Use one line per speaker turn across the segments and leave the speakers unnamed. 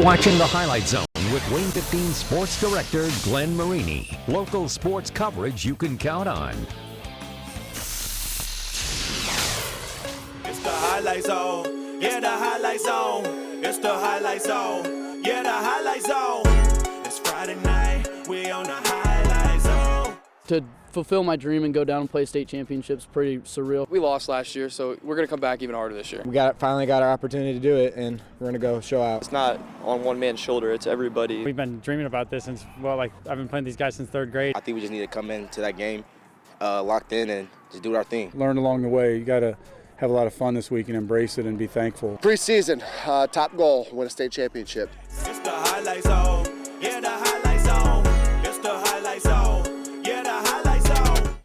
Watching the Highlight Zone with Wayne 15 Sports Director Glenn Marini. Local sports coverage you can count on.
It's the Highlight Zone. Yeah, the Highlight Zone. It's the Highlight Zone. Yeah, the Highlight Zone. It's Friday night. We on the Highlight Zone.
To fulfill my dream and go down and play state championships, pretty surreal.
We lost last year, so we're going to come back even harder this year.
We finally got our opportunity to do it, and we're going to go show out.
It's not on one man's shoulder, it's everybody.
We've been dreaming about this since, I've been playing these guys since third grade.
I think we just need to come into that game locked in and just do our thing.
Learn along the way. You got to have a lot of fun this week and embrace it and be thankful.
Preseason, top goal, win a state championship.
It's the Highlight Zone. Yeah, the Highlight Zone. It's the Highlight Zone. Yeah, the Highlight Zone.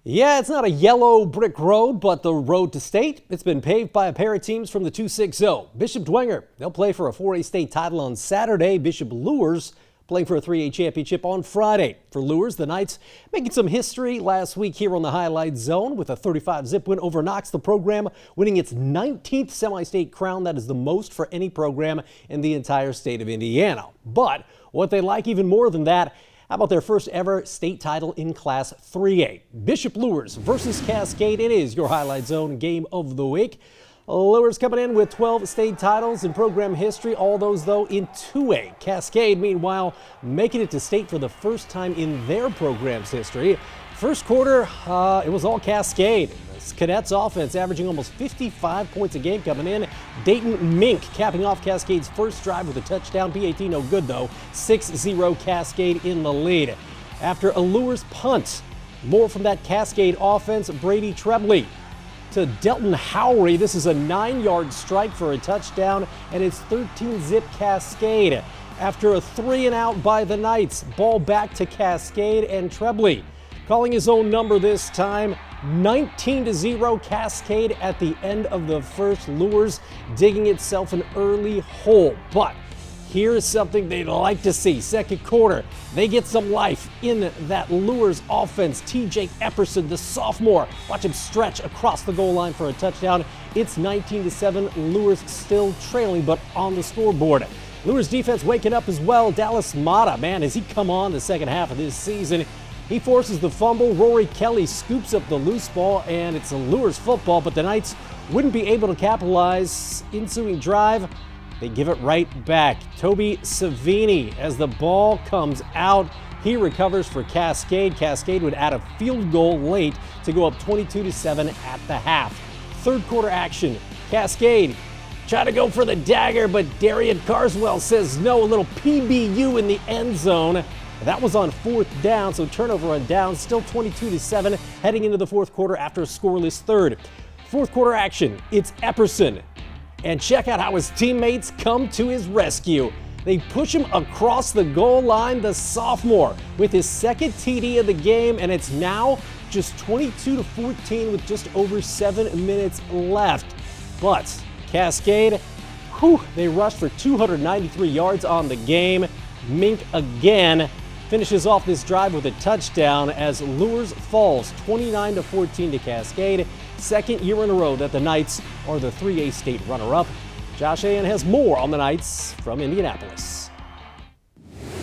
Yeah, it's not a yellow brick road, but the road to state. It's been paved by a pair of teams from the 260. Bishop Dwenger, they'll play for a 4A state title on Saturday. Bishop Luers playing for a 3A championship on Friday. For Luers, the Knights making some history last week here on the Highlight Zone with a 35-zip win over Knox. The program winning its 19th semi-state crown. That is the most for any program in the entire state of Indiana. But what they like even more than that, how about their first ever state title in Class 3A? Bishop Luers versus Cascade. It is your Highlight Zone game of the week. Luers coming in with 12 state titles in program history, all those though in 2A. Cascade, meanwhile, making it to state for the first time in their program's history. First quarter, it was all Cascade. Cadets offense averaging almost 55 points a game coming in. Dayton Mink capping off Cascade's first drive with a touchdown. PAT no good though. 6-0 Cascade in the lead. After a Luers punt, more from that Cascade offense. Brady Trebley to Delton Howry. This is a 9-yard strike for a touchdown, and it's 13-zip Cascade. After a 3-and-out by the Knights, ball back to Cascade, and Trebley calling his own number this time. 19-0 Cascade at the end of the first. Luers digging itself an early hole, but here's something they'd like to see. Second quarter, they get some life in that Luers offense. TJ Epperson, the sophomore, watch him stretch across the goal line for a touchdown. It's 19-7, Luers still trailing, but on the scoreboard. Luers defense waking up as well. Dallas Mata, man, has he come on the second half of this season. He forces the fumble. Rory Kelly scoops up the loose ball, and it's a Luers football, but the Knights wouldn't be able to capitalize. Ensuing drive, they give it right back. Toby Savini, as the ball comes out, he recovers for Cascade. Cascade would add a field goal late to go up 22-7 at the half. Third quarter action. Cascade try to go for the dagger, but Darian Carswell says no. A little PBU in the end zone. That was on fourth down, so turnover on down. Still 22-7 heading into the fourth quarter after a scoreless third. Fourth quarter action. It's Epperson. And check out how his teammates come to his rescue. They push him across the goal line, the sophomore, with his second TD of the game, and it's now just 22-14 with just over 7 minutes left. But Cascade, they rushed for 293 yards on the game. Mink again finishes off this drive with a touchdown as Luers falls 29-14 to Cascade. Second year in a row that the Knights are the 3A state runner-up. Josh Ayan has more on the Knights from Indianapolis.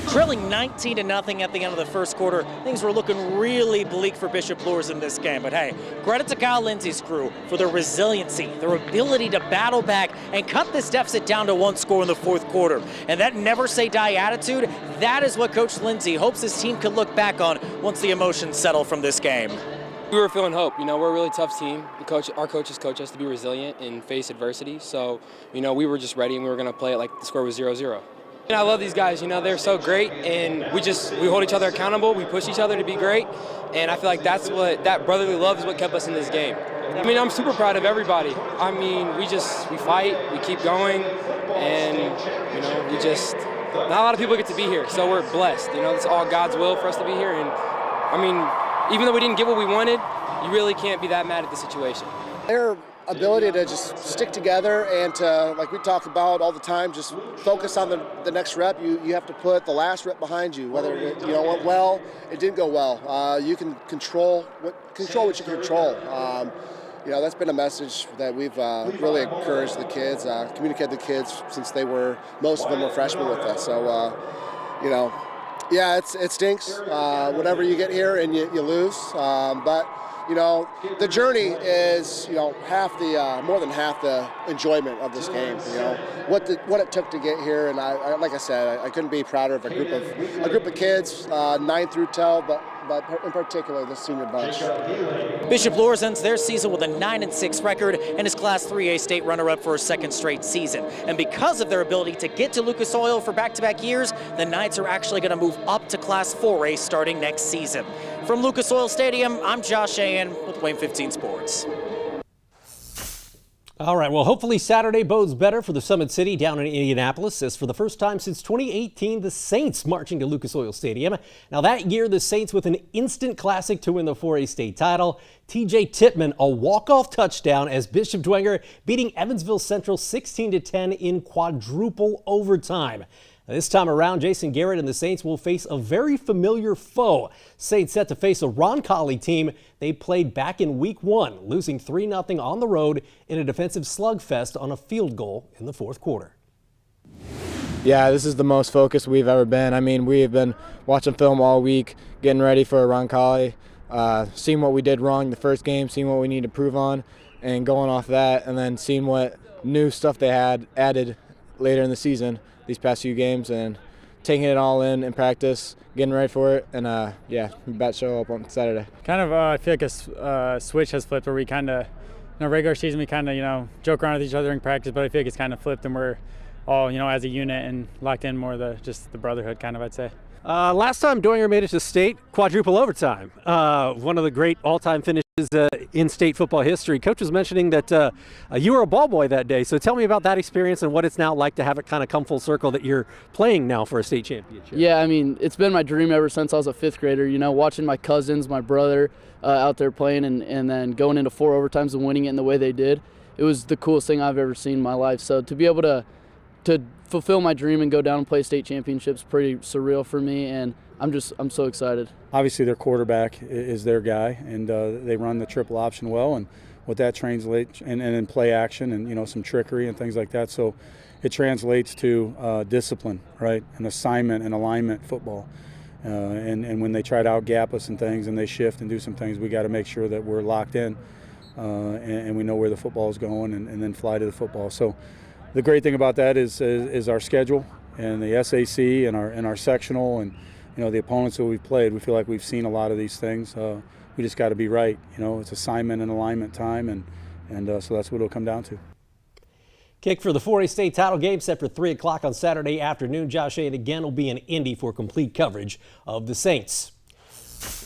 Trailing 19-0 at the end of the first quarter, things were looking really bleak for Bishop Luers in this game. But hey, credit to Kyle Lindsey's crew for their resiliency, their ability to battle back and cut this deficit down to 1 score in the fourth quarter. And that never say die attitude, that is what Coach Lindsey hopes his team can look back on once the emotions settle from this game.
We were feeling hope. We're a really tough team. Our coaches coach us to be resilient and face adversity. So, we were just ready and we were going to play it like the score was 0-0. And I love these guys, they're so great, and we hold each other accountable, we push each other to be great, and I feel like that brotherly love is what kept us in this game. I'm super proud of everybody. We fight, we keep going, and, not a lot of people get to be here, so we're blessed. It's all God's will for us to be here, and, even though we didn't get what we wanted, you really can't be that mad at the situation.
Their ability to just stick together and to, like we talk about all the time, just focus on the next rep. You have to put the last rep behind you. Whether it went well, it didn't go well. You can control what you can control. that's been a message that we've really encouraged the kids, communicated the kids since most of them were freshmen with us. So, yeah, it stinks whenever you get here and you lose, but the journey is more than half the enjoyment of this game. What it took to get here, and I like I said, I couldn't be prouder of a group of kids, 9 through 12, but in particular the senior bunch.
Bishop Luers ends their season with a 9-6 record and is Class 3A state runner-up for a second straight season. And because of their ability to get to Lucas Oil for back-to-back years, the Knights are actually going to move up to Class 4A starting next season. From Lucas Oil Stadium, I'm Josh Ayan with Wayne 15 Sports.
All right, well, hopefully Saturday bodes better for the Summit City down in Indianapolis, as for the first time since 2018, the Saints marching to Lucas Oil Stadium. Now that year, the Saints with an instant classic to win the 4A state title. TJ Tippmann, a walk-off touchdown as Bishop Dwenger beating Evansville Central 16-10 in quadruple overtime. This time around, Jason Garrett and the Saints will face a very familiar foe. Saints set to face a Roncalli team they played back in Week 1, losing 3-0 on the road in a defensive slugfest on a field goal in the fourth quarter.
Yeah, this is the most focused we've ever been. I mean, we have been watching film all week, getting ready for Roncalli, seeing what we did wrong the first game, seeing what we need to improve on, and going off that, and then seeing what new stuff they had added later in the season, these past few games, and taking it all in practice, getting ready for it, and yeah, we about to show up on Saturday.
Kind of, I feel like a switch has flipped where we kind of, in our regular season, we kind of, joke around with each other in practice, but I feel like it's kind of flipped and we're all, as a unit and locked in more just the brotherhood kind of, I'd say.
Last time Dwenger made it to state, quadruple overtime. One of the great all-time finishes in state football history. Coach was mentioning that you were a ball boy that day. So tell me about that experience and what it's now like to have it kind of come full circle that you're playing now for a state championship.
Yeah, I mean, it's been my dream ever since I was a 5th grader. Watching my cousins, my brother out there playing and then going into 4 overtimes and winning it in the way they did. It was the coolest thing I've ever seen in my life. So to be able to fulfill my dream and go down and play state championships pretty surreal for me, and I'm so excited.
Obviously their quarterback is their guy, and they run the triple option well, and what that translates and in play action and some trickery and things like that. So it translates to discipline, right, and assignment and alignment football. And when they try to out-gap us and things and they shift and do some things, we got to make sure that we're locked in and we know where the football is going and then fly to the football. So the great thing about that is our schedule and the SAC and our sectional and the opponents that we've played. We feel like we've seen a lot of these things. We just got to be right. It's assignment and alignment time, and so that's what it'll come down to.
Kick for the 4A state title game set for 3 o'clock on Saturday afternoon. Josh Ayan again will be in Indy for complete coverage of the Saints.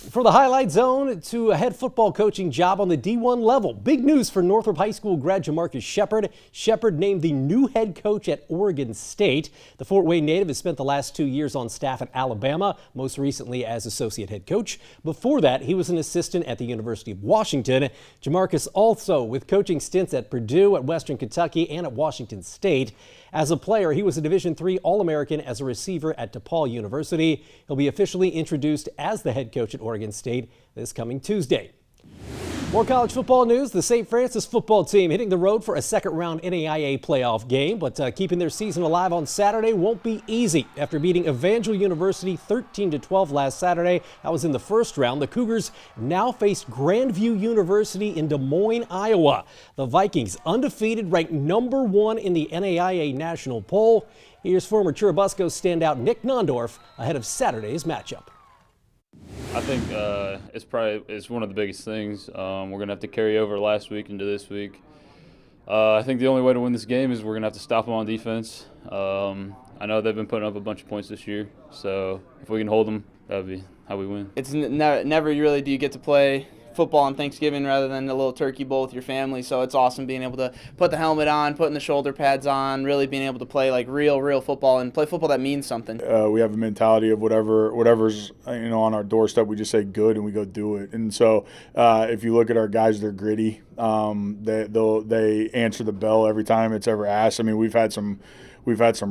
For the Highlight Zone, to a head football coaching job on the D1 level. Big news for Northrop High School grad Jamarcus Shepard. Shepard named the new head coach at Oregon State. The Fort Wayne native has spent the last 2 years on staff at Alabama, most recently as associate head coach. Before that, he was an assistant at the University of Washington. Jamarcus also with coaching stints at Purdue, at Western Kentucky, and at Washington State. As a player, he was a Division III All-American as a receiver at DePaul University. He'll be officially introduced as the head coach at Oregon State this coming Tuesday. More college football news. The St. Francis football team hitting the road for a second-round NAIA playoff game, but keeping their season alive on Saturday won't be easy. After beating Evangel University 13-12 last Saturday, that was in the first round, the Cougars now face Grandview University in Des Moines, Iowa. The Vikings, undefeated, ranked number 1 in the NAIA national poll. Here's former Churubusco standout Nick Nondorf ahead of Saturday's matchup.
I think it's one of the biggest things. We're going to have to carry over last week into this week. I think the only way to win this game is we're going to have to stop them on defense. I know they've been putting up a bunch of points this year, so if we can hold them, that would be how we win.
It's never really do you get to play football on Thanksgiving rather than a little turkey bowl with your family, so it's awesome being able to put the helmet on, putting the shoulder pads on, really being able to play like real football and play football that means something.
We have a mentality of whatever's on our doorstep, we just say good and we go do it. And so if you look at our guys, they're gritty. They answer the bell every time it's ever asked. I mean, we've had some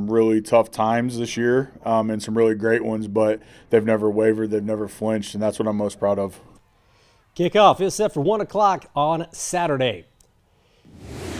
really tough times this year and some really great ones, but they've never wavered, they've never flinched, and that's what I'm most proud of.
Kickoff is set for 1 o'clock on Saturday.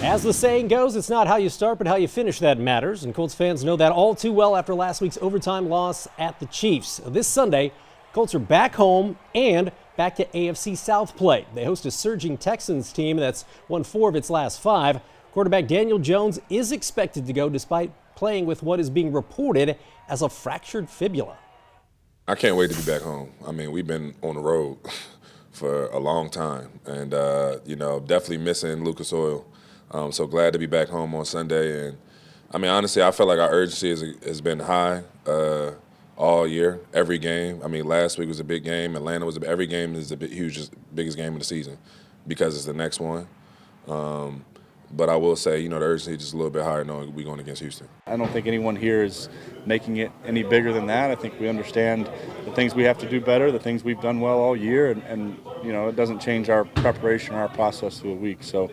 As the saying goes, it's not how you start, but how you finish that matters. And Colts fans know that all too well after last week's overtime loss at the Chiefs. This Sunday, Colts are back home and back to AFC South play. They host a surging Texans team that's won 4 of its last 5. Quarterback Daniel Jones is expected to go despite playing with what is being reported as a fractured fibula.
I can't wait to be back home. I mean, we've been on the road for a long time and, definitely missing Lucas Oil. So glad to be back home on Sunday. And, I mean, honestly, I feel like our urgency has been high all year, every game. I mean, last week was a big game. Atlanta was every game is the biggest game of the season because it's the next one. But I will say, the urgency is just a little bit higher knowing we're going against Houston.
I don't think anyone here is making it any bigger than that. I think we understand the things we have to do better, the things we've done well all year, and it doesn't change our preparation or our process through a week. So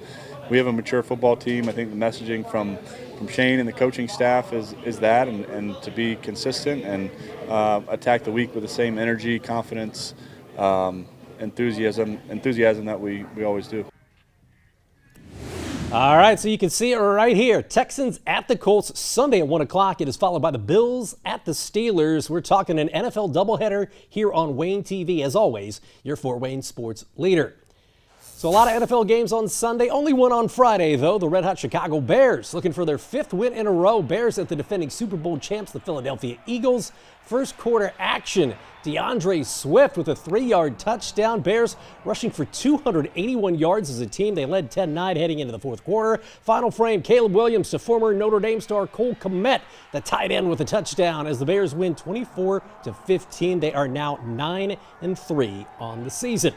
we have a mature football team. I think the messaging from Shane and the coaching staff is that, and to be consistent and attack the week with the same energy, confidence, enthusiasm that we always do.
All right, so you can see it right here. Texans at the Colts Sunday at 1 o'clock. It is followed by the Bills at the Steelers. We're talking an NFL doubleheader here on Wayne TV. As always, your Fort Wayne sports leader. So a lot of NFL games on Sunday. Only one on Friday, though. The red-hot Chicago Bears looking for their 5th win in a row. Bears at the defending Super Bowl champs, the Philadelphia Eagles. First quarter action. DeAndre Swift with a 3-yard touchdown. Bears rushing for 281 yards as a team. They led 10-9 heading into the fourth quarter. Final frame, Caleb Williams to former Notre Dame star Cole Komet, the tight end, with a touchdown as the Bears win 24-15. They are now 9-3 on the season.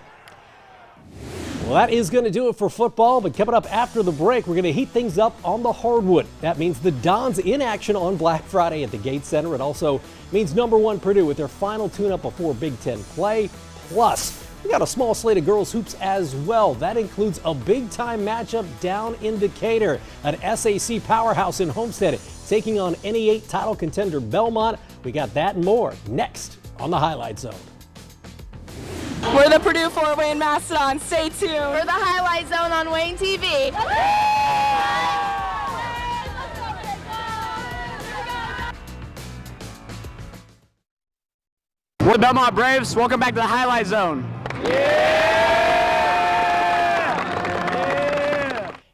Well, that is going to do it for football, but coming up after the break, we're going to heat things up on the hardwood. That means the Dons in action on Black Friday at the Gates Center. It also means number 1 Purdue with their final tune-up before Big Ten play. Plus, we got a small slate of girls hoops as well. That includes a big-time matchup down in Decatur, an SAC powerhouse in Homestead taking on NE8 title contender Belmont. We got that and more next on the Highlight Zone.
We're the Purdue Fort Wayne Mastodons. Stay tuned. We're the Highlight Zone on Wayne TV.
We're the Belmont Braves. Welcome back to the Highlight Zone.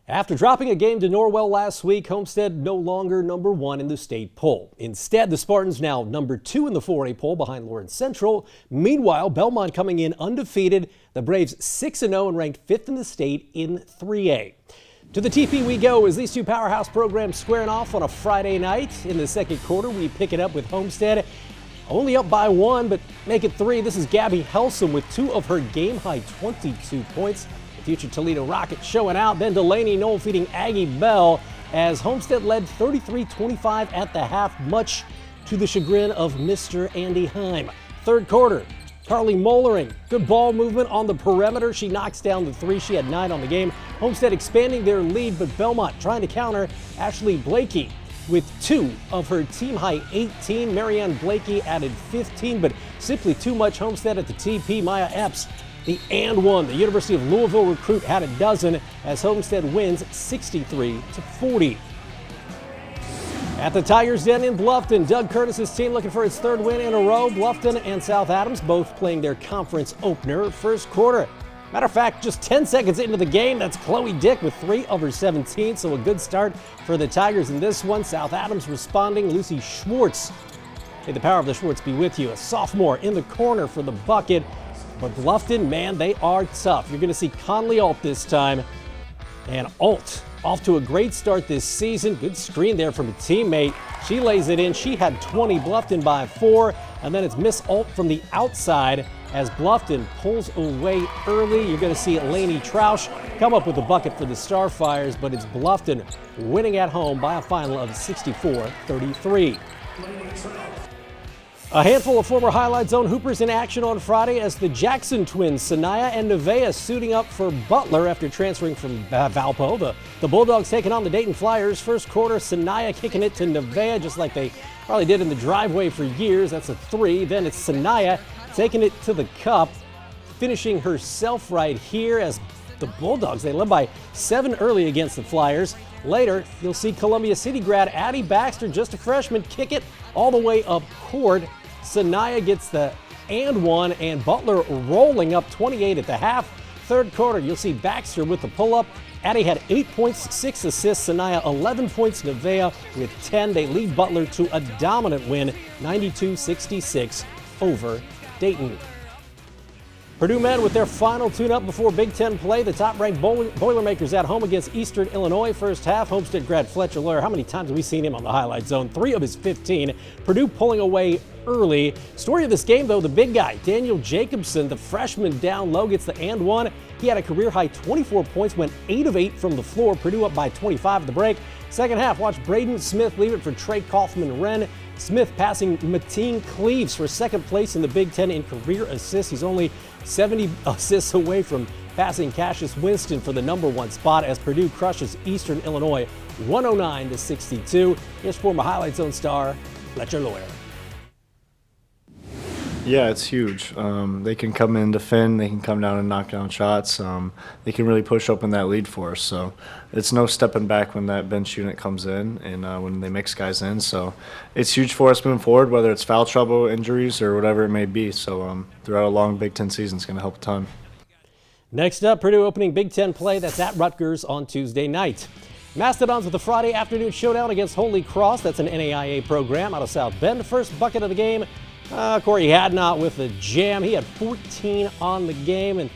After dropping a game to Norwell last week, Homestead no longer number 1 in the state poll. Instead, the Spartans now number 2 in the 4A poll behind Lawrence Central. Meanwhile, Belmont coming in undefeated. The Braves 6-0 and ranked 5th in the state in 3A. To the TP we go as these two powerhouse programs squaring off on a Friday night. In the second quarter, we pick it up with Homestead only up by 1, but make it 3. This is Gabby Helsum with 2 of her game-high 22 points. Future Toledo Rocket showing out. Then Delaney Knoll feeding Aggie Bell as Homestead led 33-25 at the half, much to the chagrin of Mr. Andy Heim. Third quarter, Carly Mollering, good ball movement on the perimeter. She knocks down the 3. She had 9 on the game. Homestead expanding their lead, but Belmont trying to counter. Ashley Blakey with 2 of her team-high 18. Marianne Blakey added 15, but simply too much. Homestead at the TP. Maya Epps the and 1. The University of Louisville recruit had a dozen as Homestead wins 63-40. At the Tigers Den in Bluffton, Doug Curtis's team looking for its 3rd win in a row. Bluffton and South Adams both playing their conference opener. First quarter. Matter of fact, just 10 seconds into the game, that's Chloe Dick with 3 of her 17. So a good start for the Tigers in this one. South Adams responding. Lucy Schwartz. May the power of the Schwartz be with you. A sophomore in the corner for the bucket. But Bluffton, man, they are tough. You're going to see Conley Alt this time. And Alt off to a great start this season. Good screen there from a teammate. She lays it in. She had 20, Bluffton by 4. And then it's Miss Alt from the outside as Bluffton pulls away early. You're going to see Lainey Troush come up with a bucket for the Starfires, but it's Bluffton winning at home by a final of 64-33. A handful of former Highlight Zone Hoopers in action on Friday as the Jackson twins, Sanaya and Nevaeh, suiting up for Butler after transferring from Valpo. The Bulldogs taking on the Dayton Flyers. First quarter, Sanaya kicking it to Nevaeh just like they probably did in the driveway for years. That's a 3. Then it's Sanaya taking it to the cup. finishing herself right here as the Bulldogs, they led by 7 early against the Flyers. Later, you'll see Columbia City grad Addie Baxter, just a freshman, kick it all the way up court. Sanaya gets the and one, and Butler rolling up 28 at the half. Third quarter, you'll see Baxter with the pull-up. Addie had 8 points, 6 assists. Sanaya 11 points. Nevaeh with 10. They lead Butler to a dominant win, 92-66 over Dayton. Purdue men with their final tune-up before Big Ten play. The top-ranked Boilermakers at home against Eastern Illinois. First half, Homestead grad Fletcher Luers. How many times have we seen him on the highlight zone? 3 of his 15. Purdue pulling away early. Story of this game, though, the big guy, Daniel Jacobson, the freshman down low, gets the and one. He had a career-high 24 points, went 8 of 8 from the floor. Purdue up by 25 at the break. Second half, watch Braden Smith leave it for Trey Kaufman-Wren. Smith passing Mateen Cleaves for second place in the Big Ten in career assists. He's only 70 assists away from passing Cassius Winston for the #1 spot as Purdue crushes Eastern Illinois 109-62. Here's former Highlight Zone star Fletcher Luers.
Yeah, it's huge. They can come in, defend, they can come down and knock down shots. They can really push open that lead for us. So it's no stepping back when that bench unit comes in and when they mix guys in. So it's huge for us moving forward, whether it's foul trouble, injuries, or whatever it may be. So throughout a long Big Ten season, it's going to help a ton.
Next up, Purdue opening Big Ten play. That's at Rutgers on Tuesday night. Mastodons with a Friday afternoon showdown against Holy Cross. That's an NAIA program out of South Bend. First bucket of the game, Corey Hadnot with a jam. He had 14 on the game, and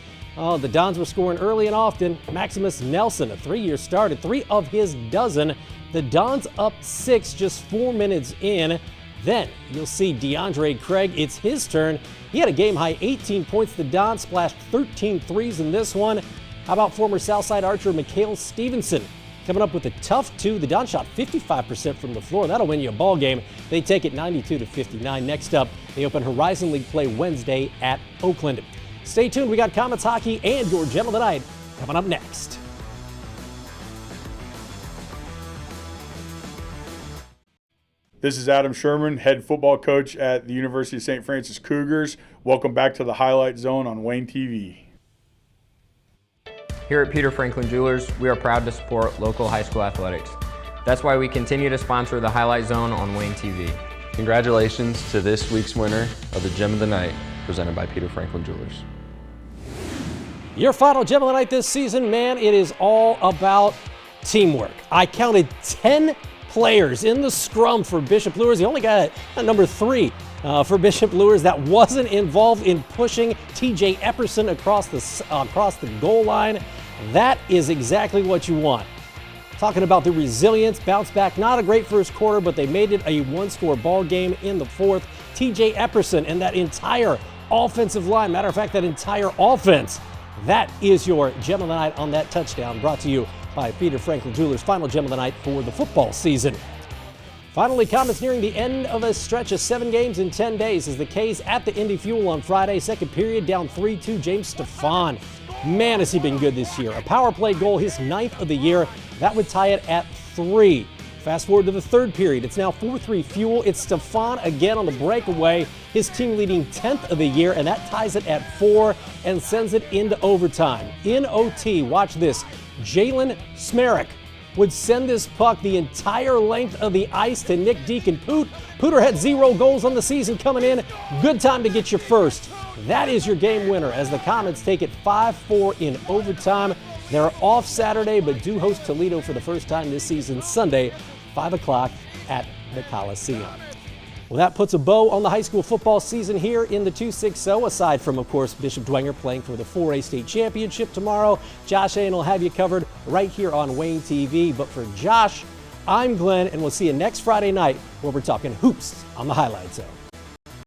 the Dons were scoring early and often. Maximus Nelson, a 3-year start at 3 of his dozen. The Dons up 6 just 4 minutes in. Then you'll see DeAndre Craig. It's his turn. He had a game-high 18 points. The Dons splashed 13 threes in this one. How about former Southside Archer Mikhail Stevenson? Coming up with a tough 2. The Dons shot 55% from the floor. That'll win you a ball game. They take it 92-59. Next up, they open Horizon League play Wednesday at Oakland. Stay tuned. We got Komets hockey and your gem of the night coming up next.
This is Adam Sherman, head football coach at the University of St. Francis Cougars. Welcome back to the Highlight Zone on Wayne TV.
Here at Peter Franklin Jewelers, we are proud to support local high school athletics. That's why we continue to sponsor the Highlight Zone on Wayne TV.
Congratulations to this week's winner of the Gem of the Night, presented by Peter Franklin Jewelers.
Your final gem of the night this season, man, it is all about teamwork. I counted 10 players in the scrum for Bishop Luers. The only guy at number 3 for Bishop Luers that wasn't involved in pushing TJ Epperson across the goal line. That is exactly what you want. Talking about the resilience, bounce back, not a great first quarter, but they made it a 1-score ball game in the fourth. TJ Epperson and that entire offensive line, matter of fact, that entire offense, that is your gem of the night on that touchdown, brought to you by Peter Franklin Jewelers' final gem of the night for the football season. Finally, Komets nearing the end of a stretch of 7 games in 10 days as the K's at the Indy Fuel on Friday. Second period, down 3-2, James Stefan. Man, has he been good this year. A power play goal, his 9th of the year. That would tie it at 3. Fast forward to the third period. It's now 4-3 Fuel. It's Stefan again on the breakaway. His team leading 10th of the year, and that ties it at 4 and sends it into overtime. In OT, watch this. Jalen Smerrick would send this puck the entire length of the ice to Nick Deacon. Pooter had 0 goals on the season coming in. Good time to get your first. That is your game winner as the Komets take it 5-4 in overtime. They're off Saturday, but do host Toledo for the first time this season Sunday, 5 o'clock at the Coliseum. Well, that puts a bow on the high school football season here in the 260, aside from, of course, Bishop Dwenger playing for the 4A state championship tomorrow. Josh Ayen will have you covered right here on Wayne TV. But for Josh, I'm Glenn, and we'll see you next Friday night where we're talking hoops on the Highlight Zone.